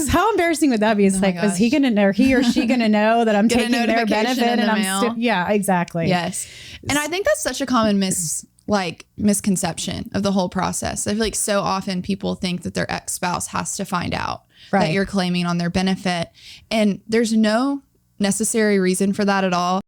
Because how embarrassing would that be? It's like, is he going to know, he or she going to know that I'm taking their benefit and I'm yeah, exactly. Yes. And I think that's such a common misconception of the whole process. I feel like so often people think that their ex-spouse has to find out that you're claiming on their benefit. And there's no necessary reason for that at all.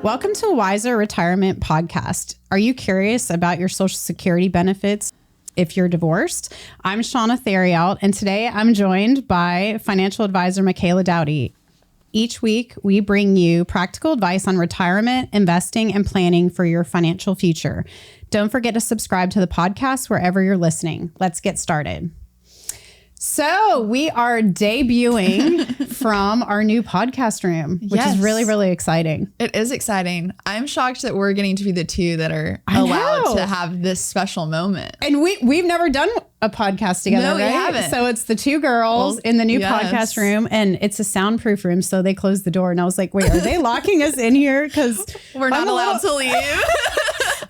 Welcome to a Wiser Retirement Podcast. Are you curious about your Social Security benefits if you're divorced? I'm Shauna Theriault, and today I'm joined by financial advisor Michaela Dowdy. Each week, we bring you practical advice on retirement, investing, and planning for your financial future. Don't forget to subscribe to the podcast wherever you're listening. Let's get started. So we are debuting from our new podcast room, which is really, really exciting. It is exciting. I'm shocked that we're getting to be the two that are allowed to have this special moment. And we've never done a podcast together, right? We haven't. So it's the two girls in the new podcast room, and it's a soundproof room. So they closed the door, and I was like, wait, are they locking us in here? Because we're not allowed to leave.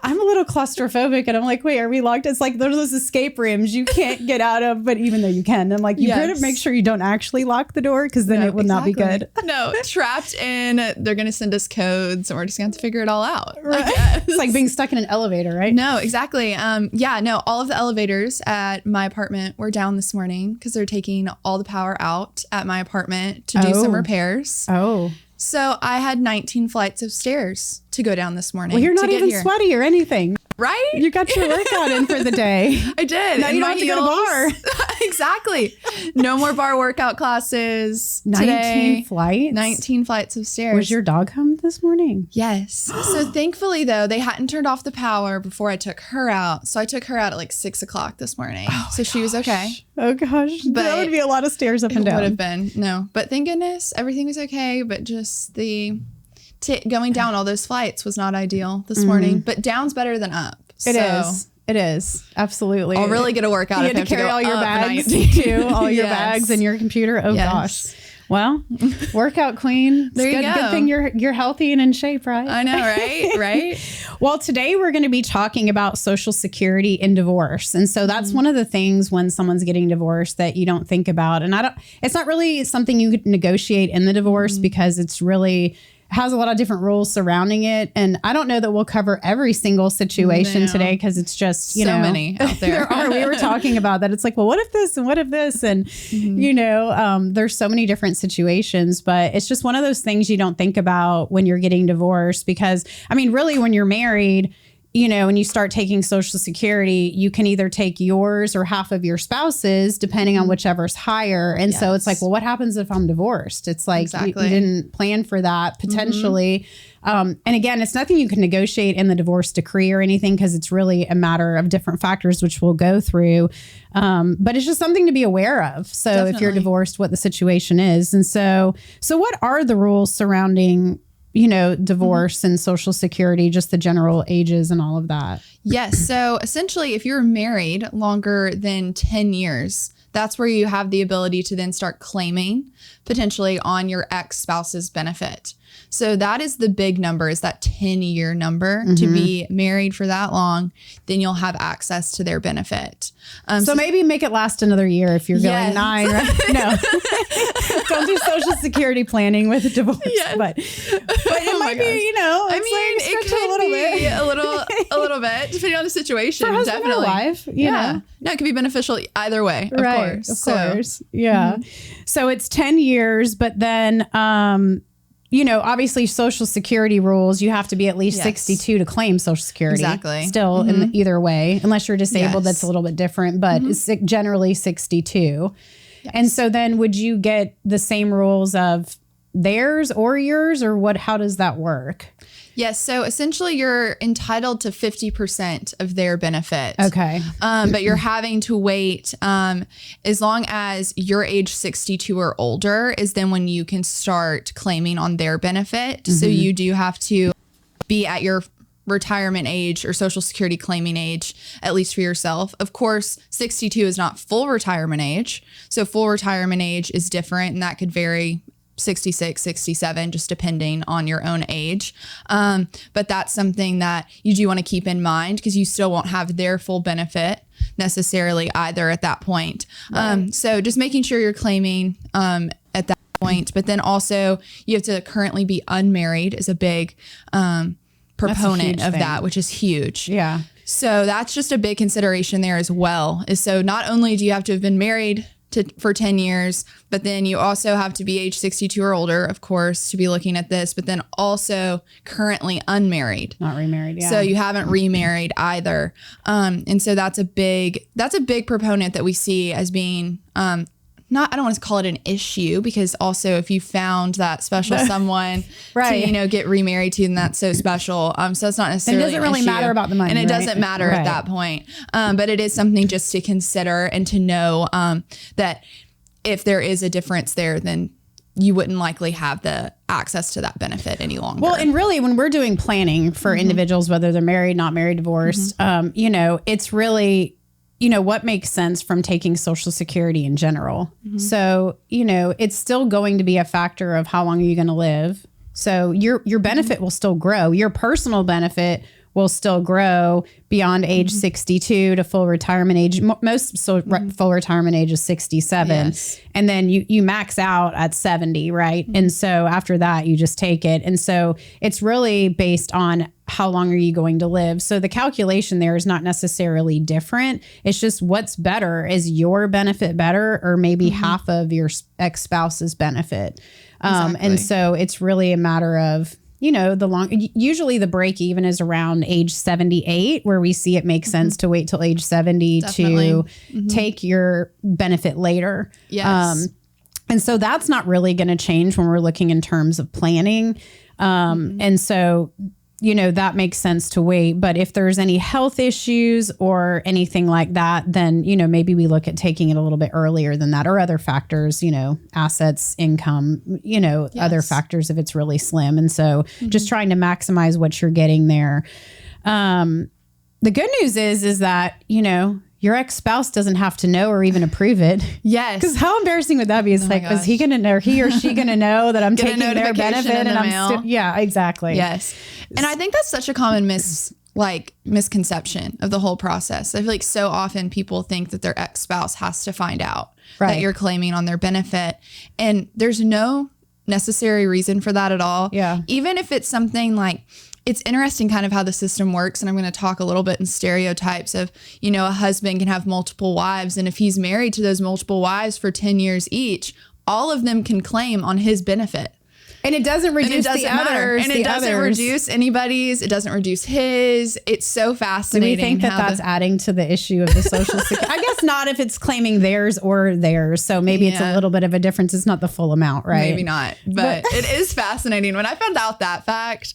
I'm a little claustrophobic, and I'm like, wait, are we locked? It's like there's those escape rooms you can't get out of, but even though you can, I'm like, you better make sure you don't actually lock the door, because then it will not be good. No, trapped in, they're going to send us codes, and we're just going to have to figure it all out. Right. It's like being stuck in an elevator, right? No, exactly. All of the elevators at my apartment were down this morning because they're taking all the power out at my apartment to do some repairs. Oh. So I had 19 flights of stairs to go down this morning. Well, you're not even sweaty or anything. Right? You got your workout in for the day. I did. Now you don't have to go to bar. Exactly. No more bar workout classes 19 flights? 19 flights of stairs. Was your dog home this morning? Yes. So thankfully, though, they hadn't turned off the power before I took her out. So I took her out at like 6 o'clock this morning. So she was okay. Oh, gosh. But that would be a lot of stairs up and down. It would have been. No. But thank goodness everything was okay. But just the going down all those flights was not ideal this morning. But down's better than up. It is. Absolutely. I'll really get a workout if I have to carry all your bags too. All your bags and your computer. Oh gosh. Well, workout queen. There you go. Good thing you're healthy and in shape, right? I know, right? Right. Well, today we're going to be talking about Social Security and divorce. And so that's one of the things when someone's getting divorced that you don't think about. And it's not really something you could negotiate in the divorce because it's really has a lot of different rules surrounding it. And I don't know that we'll cover every single situation today because it's just, so many out there. We were talking about that. It's like, well, what if this and what if this? And, there's so many different situations, but it's just one of those things you don't think about when you're getting divorced because, really, when you're married, when you start taking Social Security, you can either take yours or half of your spouse's, depending on whichever's higher. And so it's like, well, what happens if I'm divorced? It's like, you didn't plan for that potentially. And again, it's nothing you can negotiate in the divorce decree or anything because it's really a matter of different factors, which we'll go through. But it's just something to be aware of. So if you're divorced, what the situation is. And so what are the rules surrounding divorce and Social Security, just the general ages and all of that? Yes. So essentially, if you're married longer than 10 years, that's where you have the ability to then start claiming potentially on your ex-spouse's benefit. So that is the big number, is that 10-year number. To be married for that long, then you'll have access to their benefit. So maybe make it last another year if you're going 9, right? No. Don't do Social Security planning with a divorce. Yes. But it might be, it could be a little bit, depending on the situation. For definitely. Life, No, it could be beneficial either way, of course. Of course. Yeah. So it's 10 years, but then obviously Social Security rules, you have to be at least 62 to claim Social Security. Exactly. Still in either way, unless you're disabled, that's a little bit different, but it's generally 62. Yes. And so then would you get the same rules of theirs or yours, or how does that work? Yes. So essentially you're entitled to 50% of their benefit. Okay. But you're having to wait as long as you're age 62 or older is then when you can start claiming on their benefit. So you do have to be at your retirement age or Social Security claiming age, at least for yourself. Of course, 62 is not full retirement age. So full retirement age is different, and that could vary 66, 67, just depending on your own age. But that's something that you do want to keep in mind because you still won't have their full benefit necessarily either at that point. Right. So just making sure you're claiming at that point, but then also you have to currently be unmarried is a big proponent of that, which is huge. Yeah. So that's just a big consideration there as well. Is so not only do you have to have been married for 10 years, but then you also have to be age 62 or older, of course, to be looking at this, but then also currently unmarried. Not remarried, yeah. So you haven't remarried either. And so that's a big proponent that we see as being I don't want to call it an issue, because also if you found that special someone right. to, get remarried to, then that's so special. So it's not necessarily it doesn't really matter about the money. And it right? doesn't matter right. at that point. But it is something just to consider and to know that if there is a difference there, then you wouldn't likely have the access to that benefit any longer. Well, and really when we're doing planning for individuals, whether they're married, not married, divorced, it's really, what makes sense from taking Social Security in general. So, it's still going to be a factor of how long are you going to live. So your benefit will still grow. Your personal benefit will still grow beyond age 62 to full retirement age. Most full retirement age is 67. Yes. And then you max out at 70, right? And so after that, you just take it. And so it's really based on how long are you going to live? So the calculation there is not necessarily different. It's just what's better. Is your benefit better, or maybe half of your ex-spouse's benefit? Exactly. And so it's really a matter of, usually the break even is around age 78, where we see it makes sense to wait till age 70 to take your benefit later. Yes. And so that's not really going to change when we're looking in terms of planning. And so, that makes sense to wait. But if there's any health issues or anything like that, then, maybe we look at taking it a little bit earlier than that, or other factors, assets, income, other factors if it's really slim. And so just trying to maximize what you're getting there. The good news is that, your ex-spouse doesn't have to know or even approve it. Yes. Because how embarrassing would that be? It's is he going to know, he or she going to know that I'm taking their benefit and I'm yeah, exactly. Yes. And I think that's such a common misconception of the whole process. I feel like so often people think that their ex-spouse has to find out that you're claiming on their benefit. And there's no necessary reason for that at all. Yeah. Even if it's something it's interesting kind of how the system works. And I'm going to talk a little bit in stereotypes of, a husband can have multiple wives. And if he's married to those multiple wives for 10 years each, all of them can claim on his benefit. And it doesn't reduce the others. And it doesn't reduce anybody's. It doesn't reduce his. It's so fascinating. Do we think that's adding to the issue of the Social Security? I guess not if it's claiming theirs or theirs. So maybe it's a little bit of a difference. It's not the full amount, right? Maybe not. But it is fascinating. When I found out that fact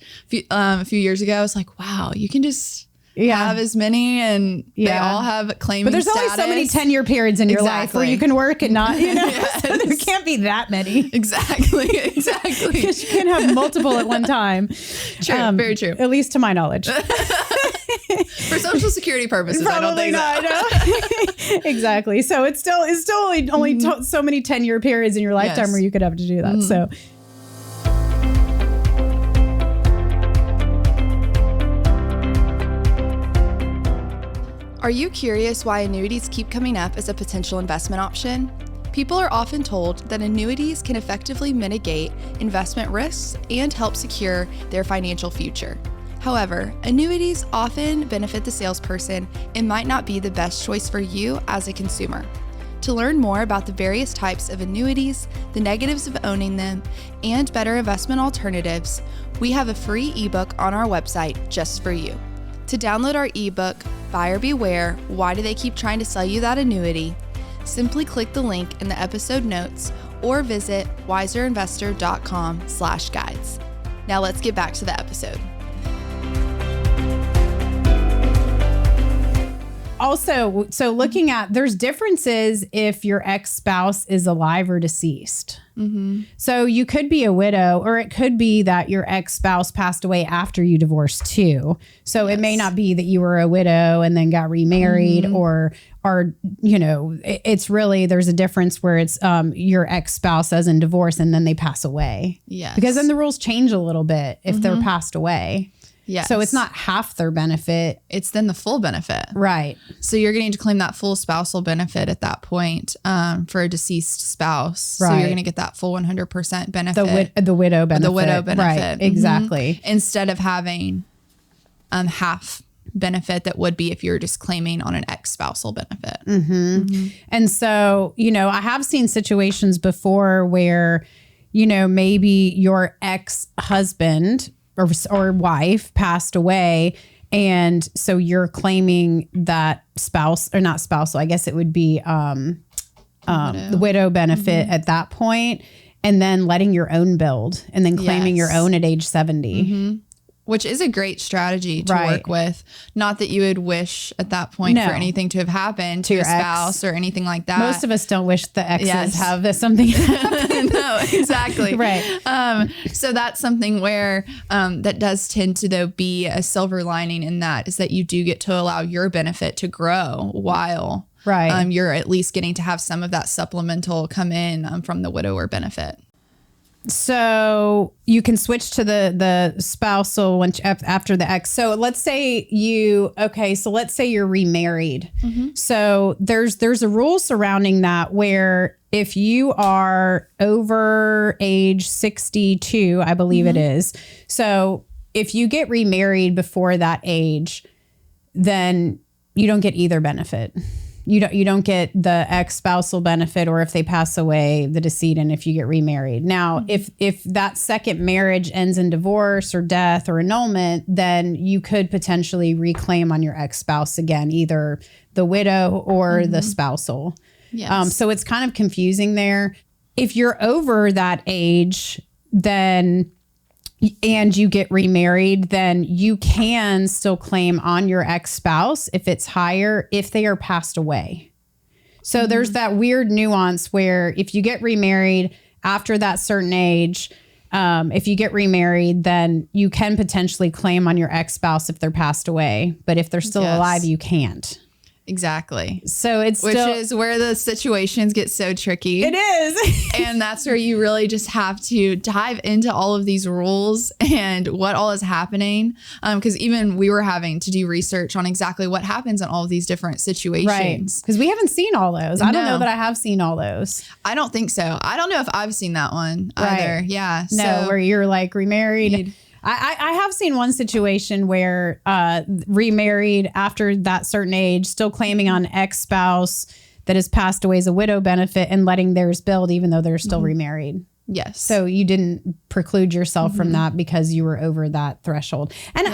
a few years ago, I was like, wow, you can just have as many, and they all have claiming But there's status. only so many 10-year periods in your life where you can work and not, Yes. So there can't be that many. Exactly. Because you can have multiple at one time. True. Very true. At least to my knowledge. For Social Security purposes, Probably I don't think so. Exactly. So it's still only so many 10-year periods in your lifetime where you could have to do that. So. Are you curious why annuities keep coming up as a potential investment option? People are often told that annuities can effectively mitigate investment risks and help secure their financial future. However, annuities often benefit the salesperson and might not be the best choice for you as a consumer. To learn more about the various types of annuities, the negatives of owning them, and better investment alternatives, we have a free ebook on our website just for you. To download our ebook, Buyer Beware, Why Do They Keep Trying to Sell You That Annuity? Simply click the link in the episode notes or visit wiserinvestor.com/guides. Now let's get back to the episode. also, so looking at, there's differences if your ex-spouse is alive or deceased. So you could be a widow, or it could be that your ex-spouse passed away after you divorced too. So it may not be that you were a widow and then got remarried, or you know, it's really, there's a difference where it's your ex-spouse as in divorce and then they pass away. Yes. Because then the rules change a little bit if they're passed away. Yes. So it's not half their benefit. It's then the full benefit. Right. So you're getting to claim that full spousal benefit at that point for a deceased spouse. Right. So you're going to get that full 100% benefit. The widow benefit. The widow benefit. Right. Exactly. Instead of having half benefit that would be if you're just claiming on an ex-spousal benefit. And so, you know, I have seen situations before where, you know, maybe your ex-husband or wife passed away, and so you're claiming that spouse, or not spousal, I guess it would be the widow benefit at that point, and then letting your own build, and then claiming your own at age 70. Which is a great strategy to work with. Not that you would wish at that point for anything to have happened to your spouse or anything like that. Most of us don't wish the exes have something happen. No, exactly. Right. So that's something where that does tend to, though, be a silver lining in that, is that you do get to allow your benefit to grow while you're at least getting to have some of that supplemental come in from the widower benefit. So you can switch to the spousal once after the ex. So let's say let's say you're remarried. So there's a rule surrounding that, where if you are over age 62, I believe it is. So if you get remarried before that age, then you don't get either benefit. You don't get the ex-spousal benefit, or if they pass away, the decedent, if you get remarried. Now, if that second marriage ends in divorce or death or annulment, then you could potentially reclaim on your ex-spouse again, either the widow or the spousal. Yes. So it's kind of confusing there. If you're over that age, then and you get remarried, then you can still claim on your ex-spouse if it's higher, if they are passed away. So there's that weird nuance where if you get remarried after that certain age, if you get remarried, then you can potentially claim on your ex-spouse if they're passed away. But if they're still alive, you can't. Exactly. So it's which is where the situations get so tricky. It is. And that's where you really just have to dive into all of these rules and what all is happening. Because even we were having to do research on exactly what happens in all of these different situations. Right. Because we haven't seen all those. I don't know that I have seen all those. I don't think so. I don't know if I've seen that one either. Yeah. No, where you're like remarried. I have seen one situation where remarried after that certain age, still claiming on ex-spouse that has passed away as a widow benefit and letting theirs build even though they're still remarried. Yes. So you didn't preclude yourself from that because you were over that threshold. And,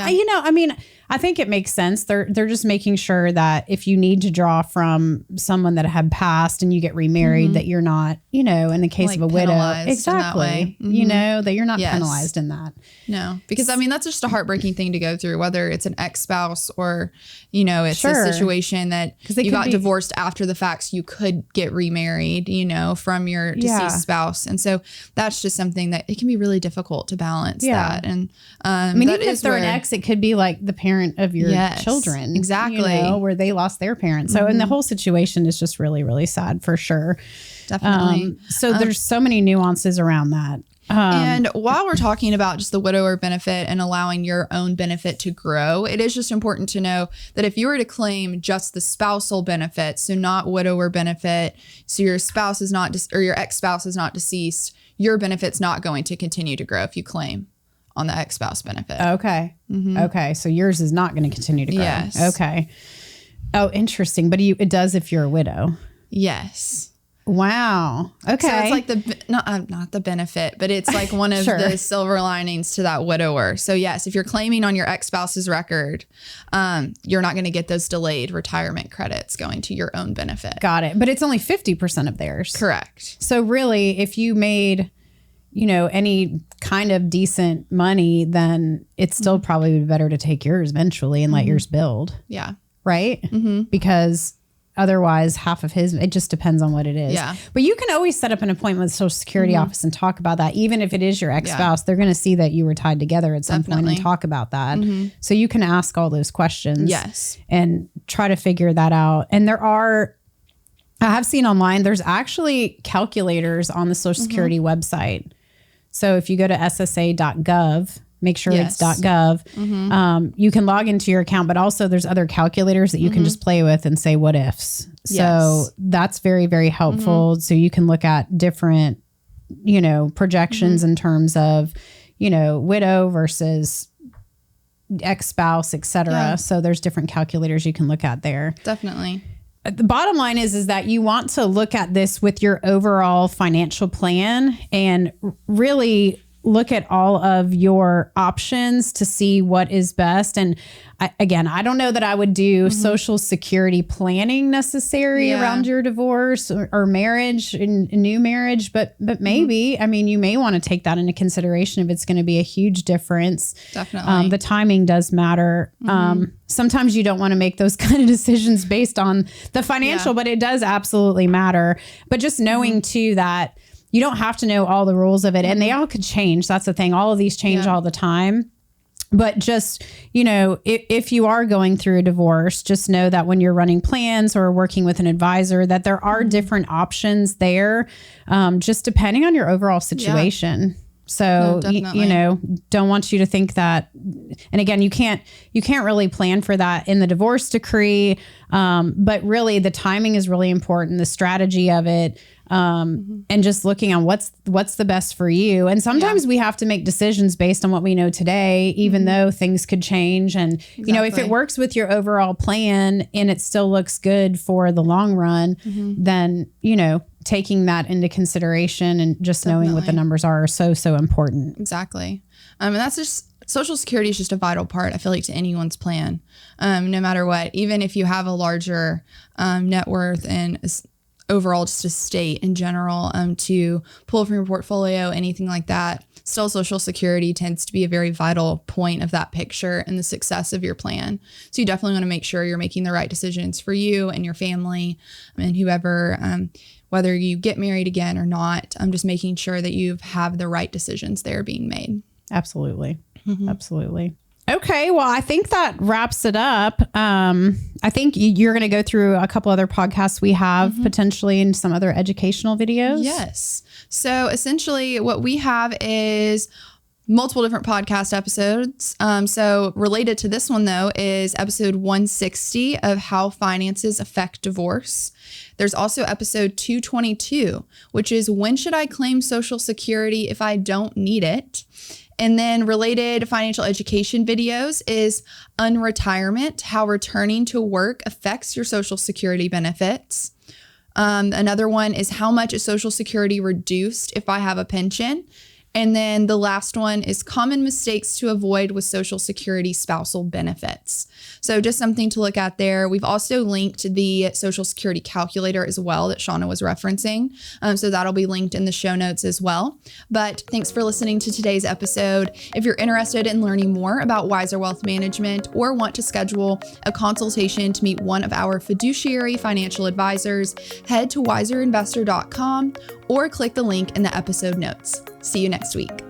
I think it makes sense. They're just making sure that if you need to draw from someone that had passed and you get remarried, that you're not, in the case of a widow. Exactly. That you're not penalized in that. No, because that's just a heartbreaking thing to go through, whether it's an ex-spouse or, it's a situation that you got divorced after the fact. So you could get remarried, from your deceased spouse. And so that's just something that it can be really difficult to balance that. And even if they're an ex, it could be like the parent of your children. Exactly. Where they lost their parents. So, and the whole situation is just really, really sad for sure. Definitely. So there's so many nuances around that. And while we're talking about just the widower benefit and allowing your own benefit to grow, it is just important to know that if you were to claim just the spousal benefit, so not widower benefit, so your spouse is not, or your ex-spouse is not deceased, your benefit's not going to continue to grow if you claim on the ex-spouse benefit. Okay. Okay. So yours is not going to continue to grow. Yes. Okay. Oh, interesting. But it does if you're a widow. Yes. Wow. Okay. So it's like not the benefit, but it's like one of the silver linings to that widower. So yes, if you're claiming on your ex-spouse's record, you're not going to get those delayed retirement credits going to your own benefit. Got it. But it's only 50% of theirs. Correct. So really, if you made, any kind of decent money, then it's still probably better to take yours eventually and let yours build. Yeah. right? Because otherwise half of his, it just depends on what it is. Yeah. But you can always set up an appointment with the Social Security office and talk about that. Even if it is your ex-spouse, they're going to see that you were tied together at some point and talk about that. So you can ask all those questions and try to figure that out. And I have seen online, there's actually calculators on the Social Security website. So if you go to ssa.gov, make sure it's .gov. You can log into your account, but also there's other calculators that you can just play with and say what ifs. So that's very, very helpful. So you can look at different, projections in terms of, widow versus ex-spouse, et cetera. So there's different calculators you can look at there. Definitely. The bottom line is that you want to look at this with your overall financial plan and really look at all of your options to see what is best. And I don't know that I would do Social Security planning necessary around your divorce or marriage and new marriage, but maybe, I mean, you may want to take that into consideration if it's going to be a huge difference. Definitely. The timing does matter. Sometimes you don't want to make those kind of decisions based on the financial, but it does absolutely matter. But just knowing too that you don't have to know all the rules of it, and they all could change. That's the thing. All of these change all the time. But just, if you are going through a divorce, just know that when you're running plans or working with an advisor, that there are different options there, just depending on your overall situation. So, don't want you to think that, and again, you can't really plan for that in the divorce decree. But really the timing is really important, the strategy of it, and just looking on what's the best for you. And sometimes we have to make decisions based on what we know today, even though things could change. And, if it works with your overall plan and it still looks good for the long run, then, taking that into consideration and just knowing what the numbers are so important. Exactly. And that's just, Social Security is just a vital part, I feel like, to anyone's plan, no matter what. Even if you have a larger net worth and overall just estate in general, to pull from your portfolio, anything like that, still Social Security tends to be a very vital point of that picture and the success of your plan. So you definitely want to make sure you're making the right decisions for you and your family and whoever, whether you get married again or not. I'm just making sure that you have the right decisions there being made. Absolutely. Absolutely. Okay. Well, I think that wraps it up. I think you're going to go through a couple other podcasts we have potentially and some other educational videos. Yes. So essentially what we have is multiple different podcast episodes. So related to this one, though, is episode 160 of How Finances Affect Divorce. There's also episode 222, which is When Should I Claim Social Security If I Don't Need It? And then related financial education videos is Unretirement, How Returning to Work Affects Your Social Security Benefits. Another one is How Much is Social Security Reduced If I Have a Pension? And then the last one is Common Mistakes to Avoid with Social Security Spousal Benefits. So just something to look at there. We've also linked the Social Security calculator as well that Shauna was referencing. So that'll be linked in the show notes as well. But thanks for listening to today's episode. If you're interested in learning more about Wiser Wealth Management or want to schedule a consultation to meet one of our fiduciary financial advisors, head to wiserinvestor.com or click the link in the episode notes. See you next week.